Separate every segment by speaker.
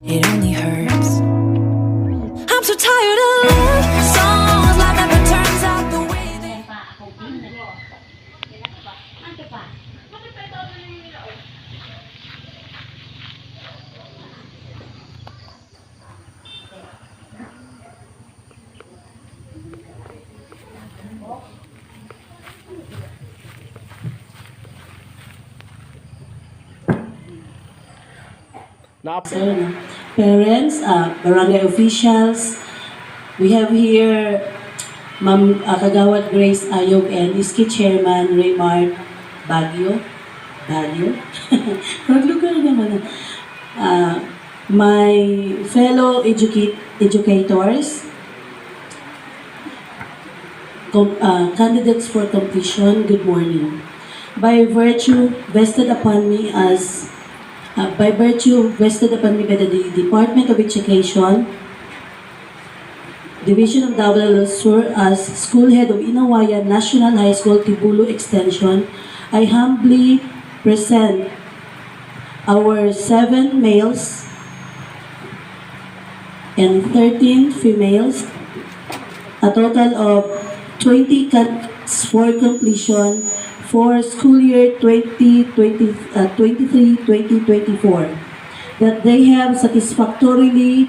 Speaker 1: It only hurts. I'm so tired of love songs, life never turns out the way they.
Speaker 2: Parents, barangay officials, we have here Ma'am Kagawad Grace Ayog and Iski Chairman Raymart Baguio. Paglugar naman. My fellow educators, candidates for completion, good morning. By virtue vested upon me by the Department of Education, Division of Davao Sur as School Head of Inawaya National High School Tibulo Extension, I humbly present our 7 males and 13 females, a total of 20 candidates for completion for school year 2023-2024 that they have satisfactorily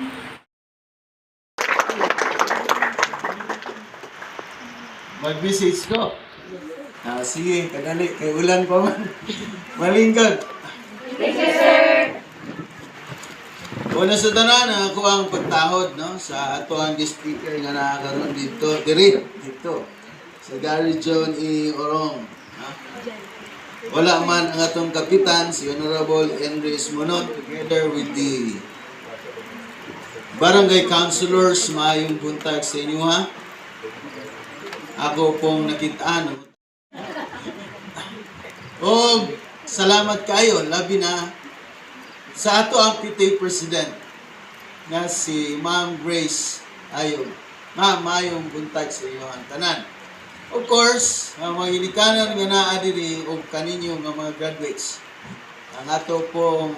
Speaker 3: mag-message ko. Sige, kadali, kay ulan pa man. Malingkag. Thank you, sir. Una sa tanan, ako ang pagtahod no, sa ato ang guest speaker nga nakakaroon dito. Dito. Sa Gary John E. Orong. Ha? Wala man ang atong kapitan, si Honorable Andres Monon, together with the barangay councilors, maayong buntag sa inyo ha. Ako pong nakitaan. O, salamat kayo, labi na sa ato ang PTA President na si Ma'am Grace Ayog. Ma'am, maayong buntag sa inyo ang tanan. Of course, ang mga ginikanan nga naa diri o kaninyo nga mga graduates. Ang ato pong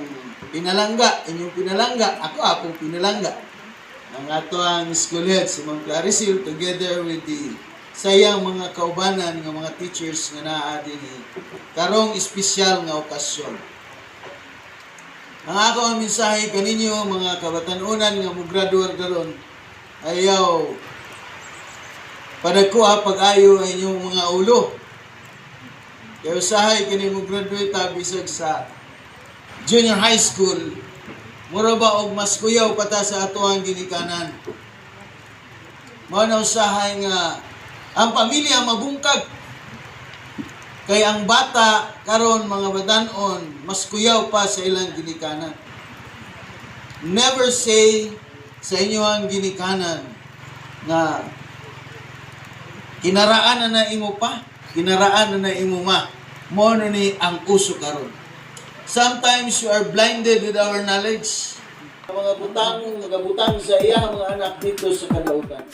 Speaker 3: pinalangga, inyong pinalangga, ako akong pinalangga. Ang ato ang school head, si Ma'am Claricil, together with the sayang mga kaubanan nga mga teachers nga naa diri karong espesyal nga okasyon. Ang ako ang mensahe kaninyo mga kabatanunan nga mo-graduate karon, ayaw padagkuha pag-ayo ang inyong mga ulo. Kaya usahay kini mo-graduate bisag sa junior high school, mura ba og mas kuyaw pata sa ato ang ginikanan. Mao na usahay nga ang pamilya mabungkag. Kay ang bata karon mga batanon mas kuyaw pa sa ilang ginikanan. Never say sa inyo ang ginikanan na kinaraan na imo pa, kinaraan na imo ma. Mo ni ang uso karon. Sometimes you are blinded with our knowledge. Mga butang, nagabutang sa iya mga anak dito sa kadaugan.